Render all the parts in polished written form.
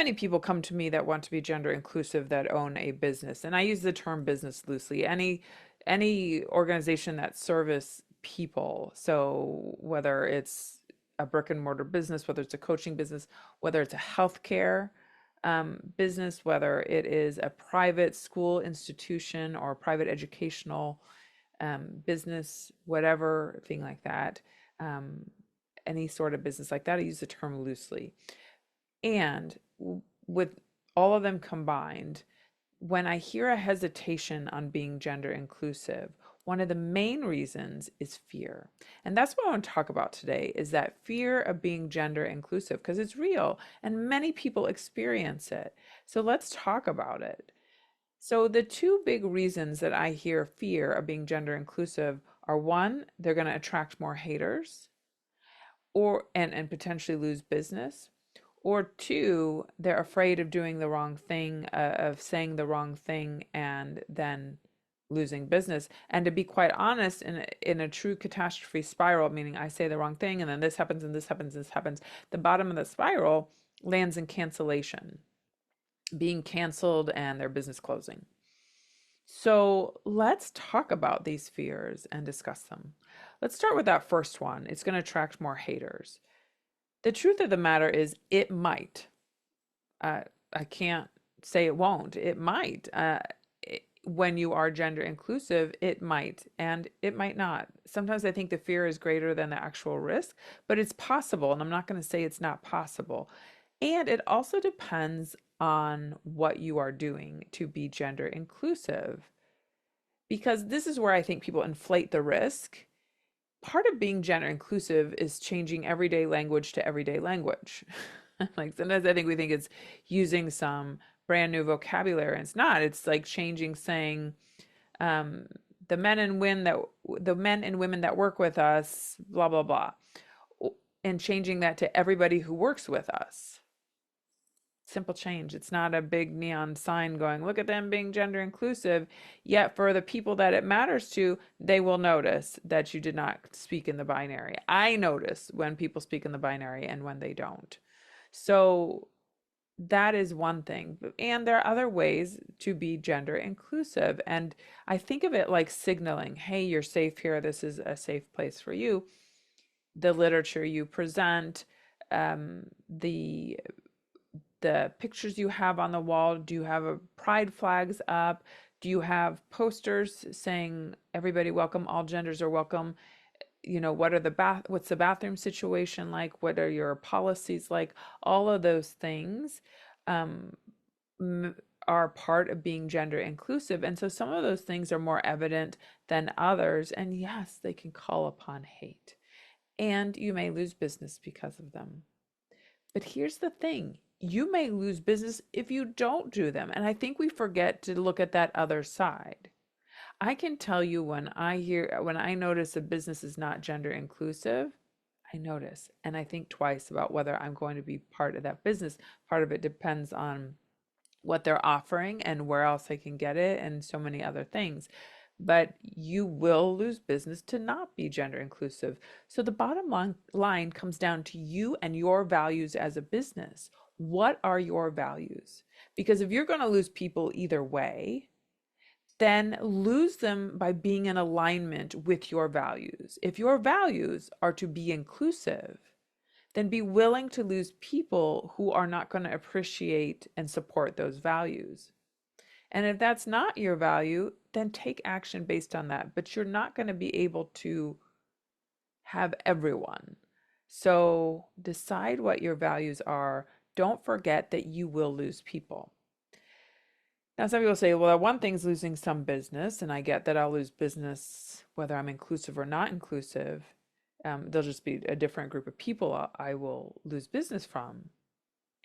many people come to me that want to be gender inclusive that own a business, and I use the term business loosely. Any organization that service people, so whether it's a brick and mortar business, whether it's a coaching business, whether it's a healthcare business, whether it is a private school institution or a private educational business, whatever thing like that, um, any sort of business like that, I use the term loosely. And with all of them combined, when I hear a hesitation on being gender inclusive, one of the main reasons is fear. And that's what I want to talk about today is that fear of being gender inclusive because it's real and many people experience it. So let's talk about it. So the two big reasons that I hear fear of being gender inclusive are one, they're going to attract more haters or and potentially lose business, or two, they're afraid of doing the wrong thing, of saying the wrong thing and then losing business. And to be quite honest, in a true catastrophe spiral, meaning I say the wrong thing and then this happens and this happens, this happens, the bottom of the spiral lands in cancellation, being canceled and their business closing. So let's talk about these fears and discuss them. Let's start with that first one. It's going to attract more haters. The truth of the matter is, it might. I can't say it won't. It might. When you are gender inclusive, it might, and it might not. Sometimes I think the fear is greater than the actual risk, but it's possible, and I'm not going to say it's not possible. And it also depends on what you are doing to be gender inclusive, because this is where I think people inflate the risk. Part of being gender inclusive is changing everyday language to everyday language. Like sometimes I think we think it's using some brand new vocabulary, and it's not. It's like changing, saying um, the men and women that work with us, blah blah blah, and changing that to everybody who works with us. Simple change. It's not a big neon sign going, look at them being gender inclusive. Yet for the people that it matters to, they will notice that you did not speak in the binary. I notice when people speak in the binary and when they don't. So that is one thing. And there are other ways to be gender inclusive. And I think of it like signaling, hey, you're safe here. This is a safe place for you. The literature you present, the pictures you have on the wall. Do you have a pride flags up? Do you have posters saying everybody welcome, all genders are welcome? You know, what's the bathroom situation like? What are your policies like? All of those things um, are part of being gender inclusive. And so some of those things are more evident than others. And yes, they can call upon hate. And you may lose business because of them. But here's the thing, you may lose business if you don't do them. And I think we forget to look at that other side. I can tell you when I notice a business is not gender inclusive, I notice and I think twice about whether I'm going to be part of that business. Part of it depends on what they're offering and where else I can get it and so many other things. But you will lose business to not be gender inclusive. So the bottom line comes down to you and your values as a business. What are your values? Because if you're going to lose people either way, then lose them by being in alignment with your values. If your values are to be inclusive, then be willing to lose people who are not going to appreciate and support those values. And if that's not your value, then take action based on that. But you're not going to be able to have everyone. So decide what your values are. Don't forget that you will lose people. Now, some people say, well, one thing's losing some business, and I get that I'll lose business whether I'm inclusive or not inclusive. There'll just be a different group of people I will lose business from,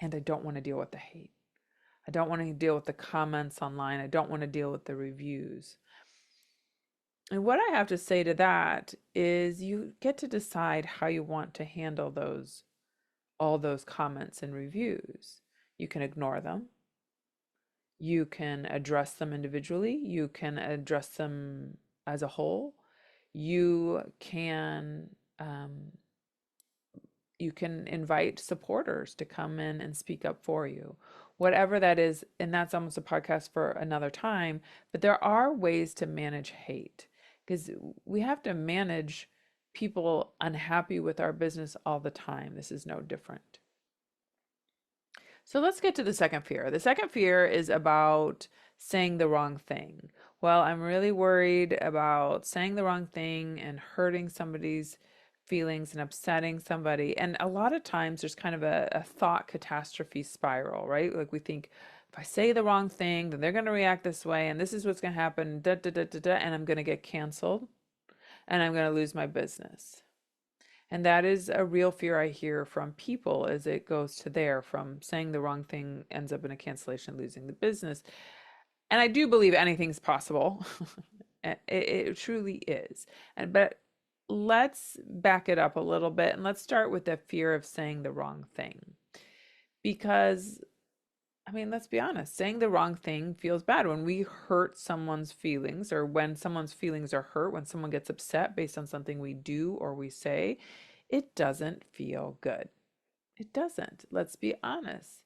and I don't want to deal with the hate. I don't want to deal with the comments online. I don't want to deal with the reviews. And what I have to say to that is you get to decide how you want to handle all those comments and reviews. You can ignore them. You can address them individually. You can address them as a whole. You can You can invite supporters to come in and speak up for you, whatever that is. And that's almost a podcast for another time. But there are ways to manage hate, because we have to manage people unhappy with our business all the time. This is no different. So let's get to the second fear. The second fear is about saying the wrong thing. Well, I'm really worried about saying the wrong thing and hurting somebody's feelings and upsetting somebody. And a lot of times there's kind of a thought catastrophe spiral, right? Like we think, if I say the wrong thing, then they're going to react this way, and this is what's going to happen, da, da, da, da, da, and I'm going to get canceled, and I'm going to lose my business. And that is a real fear I hear from people, as it goes to there, from saying the wrong thing ends up in a cancellation, losing the business. And I do believe anything's possible. It truly is. But let's back it up a little bit, and let's start with the fear of saying the wrong thing. Because, I mean, let's be honest, saying the wrong thing feels bad. When we hurt someone's feelings, or when someone's feelings are hurt, when someone gets upset based on something we do or we say, it doesn't feel good. It doesn't. Let's be honest.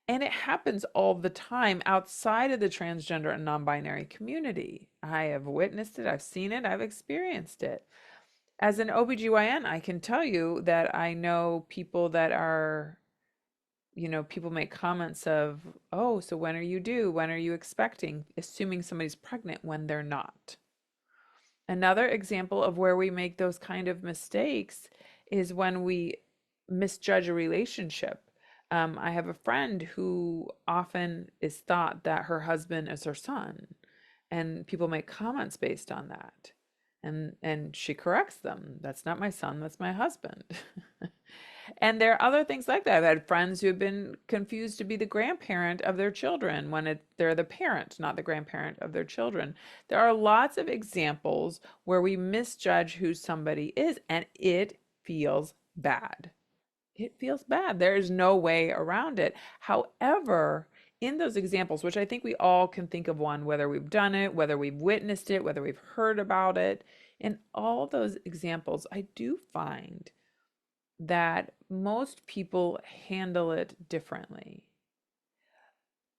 And it happens all the time outside of the transgender and non-binary community. I have witnessed it, I've seen it, I've experienced it. As an OBGYN, I can tell you that I know people that are, people make comments of, oh, so when are you due? When are you expecting? Assuming somebody's pregnant when they're not. Another example of where we make those kind of mistakes is when we misjudge a relationship. I have a friend who often is thought that her husband is her son, and people make comments based on that. And she corrects them. That's not my son, that's my husband. And there are other things like that. I've had friends who have been confused to be the grandparent of their children when they're the parent, not the grandparent of their children. There are lots of examples where we misjudge who somebody is, and it feels bad. It feels bad. There is no way around it. However, in those examples, which I think we all can think of one, whether we've done it, whether we've witnessed it, whether we've heard about it, in all those examples, I do find that most people handle it differently.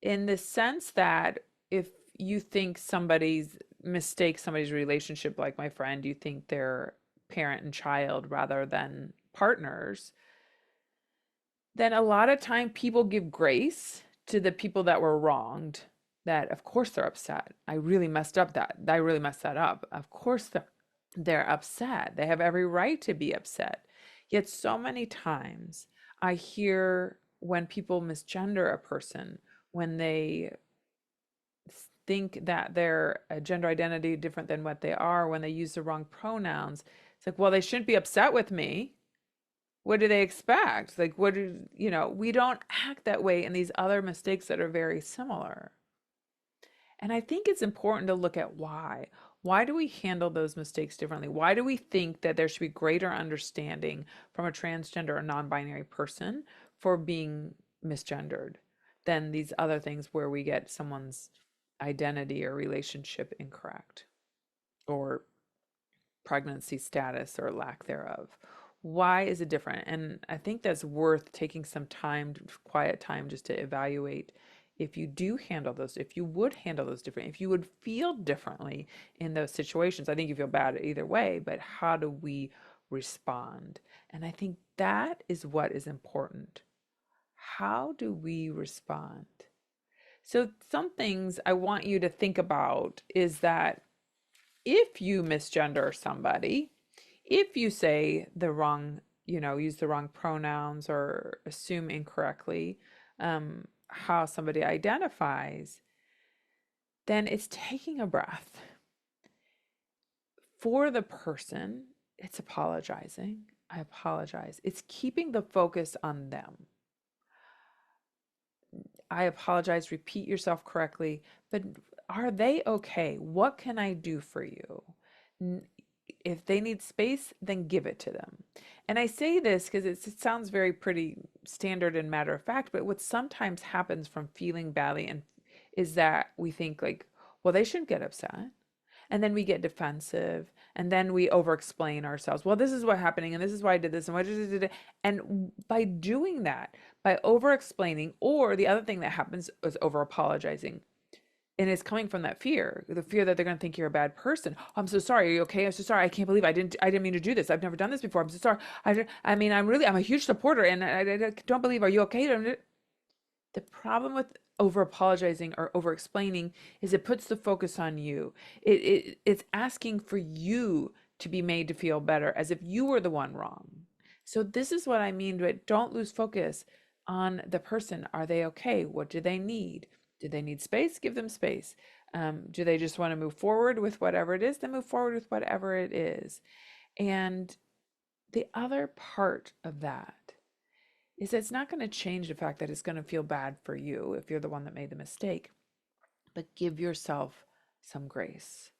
In the sense that if you think somebody's relationship, like my friend, you think they're parent and child rather than partners, then a lot of time people give grace to the people that were wronged, that of course they're upset. I really messed that up. Of course they're upset. They have every right to be upset. Yet so many times I hear when people misgender a person, when they think that they're a gender identity different than what they are, when they use the wrong pronouns, it's like, well, they shouldn't be upset with me. What do they expect? Like, we don't act that way in these other mistakes that are very similar. And I think it's important to look at why. Why do we handle those mistakes differently? Why do we think that there should be greater understanding from a transgender or non-binary person for being misgendered than these other things where we get someone's identity or relationship incorrect, or pregnancy status or lack thereof? Why is it different? And I think that's worth taking some time, quiet time, just to evaluate if you do handle those, if you would handle those differently, if you would feel differently in those situations. I think you feel bad either way, but how do we respond? And I think that is what is important. How do we respond? So some things I want you to think about is that if you misgender somebody, if you say the wrong, use the wrong pronouns or assume incorrectly how somebody identifies, then it's taking a breath. For the person, it's apologizing. I apologize. It's keeping the focus on them. I apologize, repeat yourself correctly, but are they okay? What can I do for you? If they need space, then give it to them. And I say this because it sounds very pretty standard and matter of fact, but what sometimes happens from feeling badly and is that we think like, well, they shouldn't get upset. And then we get defensive And then we over explain ourselves. Well, this is what happening, and this is why I did this, and why did it. And by doing that, by over explaining, or the other thing that happens is over apologizing. And it's coming from that fear, the fear that they're going to think you're a bad person. Oh, I'm so sorry. Are you okay? I'm so sorry. I can't believe I didn't mean to do this. I've never done this before. I'm so sorry. I mean, I'm a huge supporter, and I don't believe. Are you okay? The problem with over apologizing or over explaining is it puts the focus on you. It's asking for you to be made to feel better, as if you were the one wrong. So this is what I mean, but don't lose focus on the person. Are they okay? What do they need? Do they need space? Give them space. Do they just want to move forward with whatever it is? Then move forward with whatever it is. And the other part of that is it's not going to change the fact that it's going to feel bad for you if you're the one that made the mistake, but give yourself some grace.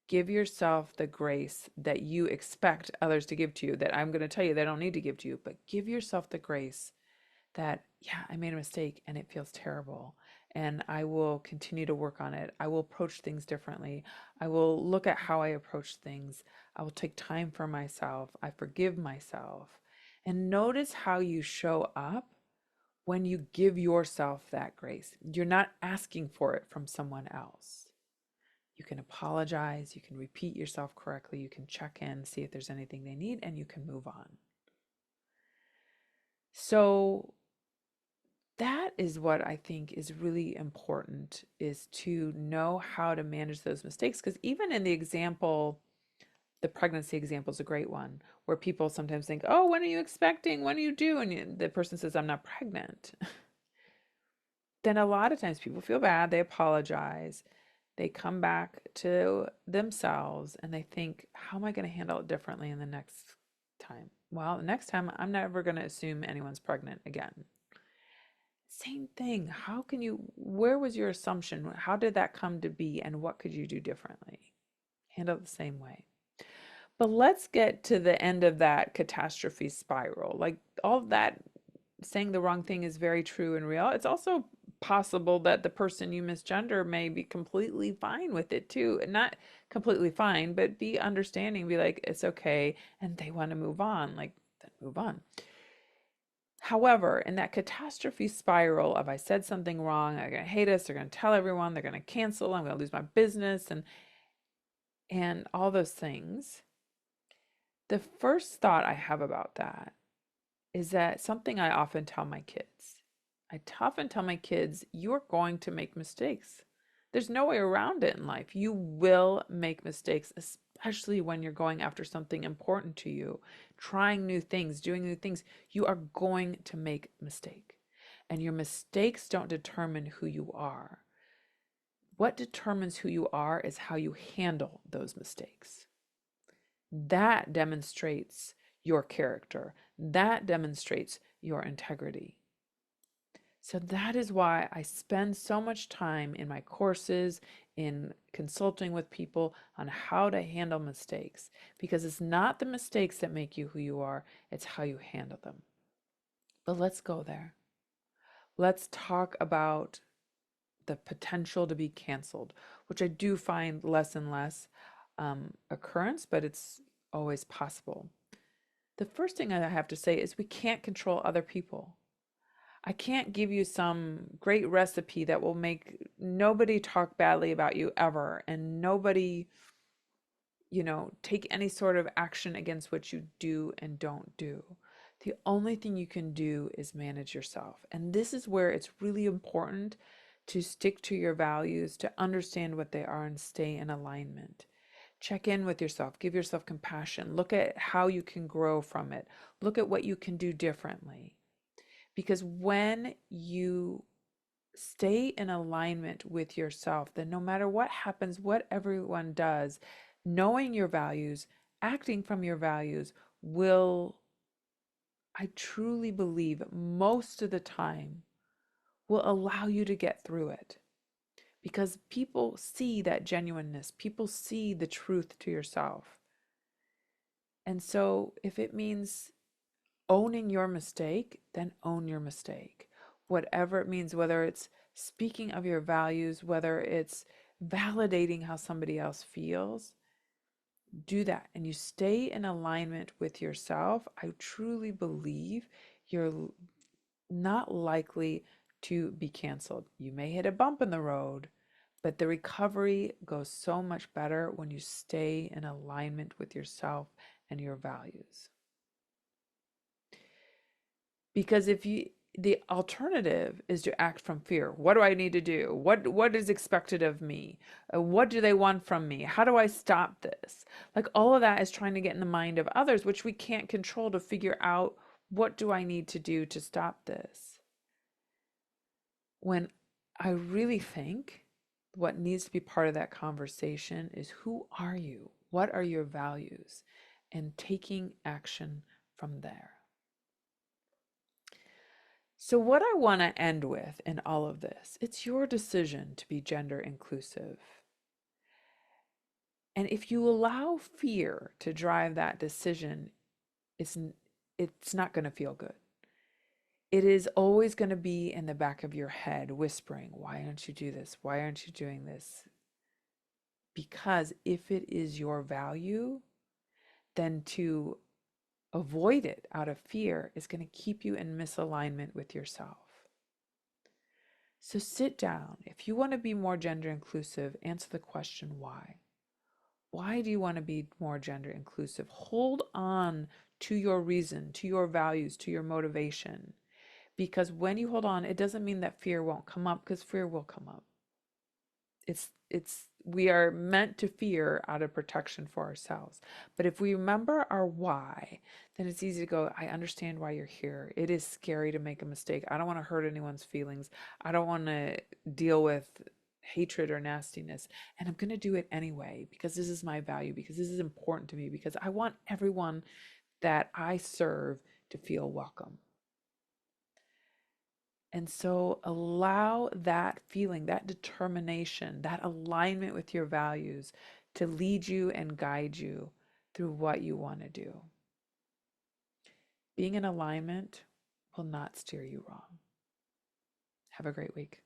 Give yourself the grace that you expect others to give to you, that I'm going to tell you they don't need to give to you, but give yourself the grace that, yeah, I made a mistake and it feels terrible. And I will continue to work on it. I will approach things differently. I will look at how I approach things. I will take time for myself. I forgive myself. And notice how you show up when you give yourself that grace. You're not asking for it from someone else. You can apologize. You can repeat yourself correctly. You can check in, see if there's anything they need, and you can move on. So that is what I think is really important, is to know how to manage those mistakes. Because even in the example, the pregnancy example is a great one, where people sometimes think, oh, when are you expecting? When are you due? And the person says, I'm not pregnant. Then a lot of times people feel bad. They apologize. They come back to themselves and they think, how am I going to handle it differently in the next time? Well, the next time I'm never going to assume anyone's pregnant again. Same thing. Where was your assumption? How did that come to be? And what could you do differently? Handle it the same way. But let's get to the end of that catastrophe spiral. Like, all of that, saying the wrong thing is very true and real. It's also possible that the person you misgender may be completely fine with it too. And not completely fine, but be understanding, be like, it's okay. And they want to move on. Like, then move on. However, in that catastrophe spiral of, I said something wrong, they're going to hate us, they're going to tell everyone, they're going to cancel, I'm going to lose my business, and all those things, the first thought I have about that is that something I often tell my kids. I often tell my kids, you're going to make mistakes. There's no way around it in life. You will make mistakes, especially when you're going after something important to you, trying new things, doing new things. You are going to make a mistake. And your mistakes don't determine who you are. What determines who you are is how you handle those mistakes. That demonstrates your character. That demonstrates your integrity. So that is why I spend so much time in my courses, in consulting with people on how to handle mistakes, because it's not the mistakes that make you who you are, it's how you handle them. But let's go there. Let's talk about the potential to be canceled, which I do find less and less occurrence, but it's always possible. The first thing I have to say is we can't control other people. I can't give you some great recipe that will make nobody talk badly about you ever, and nobody, take any sort of action against what you do and don't do. The only thing you can do is manage yourself. And this is where it's really important to stick to your values, to understand what they are, and stay in alignment. Check in with yourself, give yourself compassion, look at how you can grow from it, look at what you can do differently. Because when you stay in alignment with yourself, then no matter what happens, what everyone does, knowing your values, acting from your values will, I truly believe, most of the time, will allow you to get through it. Because people see that genuineness, people see the truth to yourself. And so if it means owning your mistake, then own your mistake. Whatever it means, whether it's speaking of your values, whether it's validating how somebody else feels, do that and you stay in alignment with yourself, I truly believe you're not likely to be canceled. You may hit a bump in the road, but the recovery goes so much better when you stay in alignment with yourself and your values. Because the alternative is to act from fear. What do I need to do? What is expected of me? What do they want from me? How do I stop this? Like all of that is trying to get in the mind of others, which we can't control, to figure out what do I need to do to stop this. When I really think what needs to be part of that conversation is, who are you? What are your values? And taking action from there. So, what I want to end with in all of this, it's your decision to be gender inclusive. And if you allow fear to drive that decision, it's not going to feel good. It is always going to be in the back of your head whispering, why don't you do this? Why aren't you doing this? Because if it is your value, then to avoid it out of fear is going to keep you in misalignment with yourself. So sit down. If you want to be more gender inclusive, answer the question why. Why do you want to be more gender inclusive? Hold on to your reason, to your values, to your motivation. Because when you hold on, it doesn't mean that fear won't come up, because fear will come up. We are meant to fear out of protection for ourselves. But if we remember our why, then it's easy to go, I understand why you're here. It is scary to make a mistake. I don't want to hurt anyone's feelings. I don't want to deal with hatred or nastiness. And I'm going to do it anyway, because this is my value, because this is important to me, because I want everyone that I serve to feel welcome. And so allow that feeling, that determination, that alignment with your values to lead you and guide you through what you want to do. Being in alignment will not steer you wrong. Have a great week.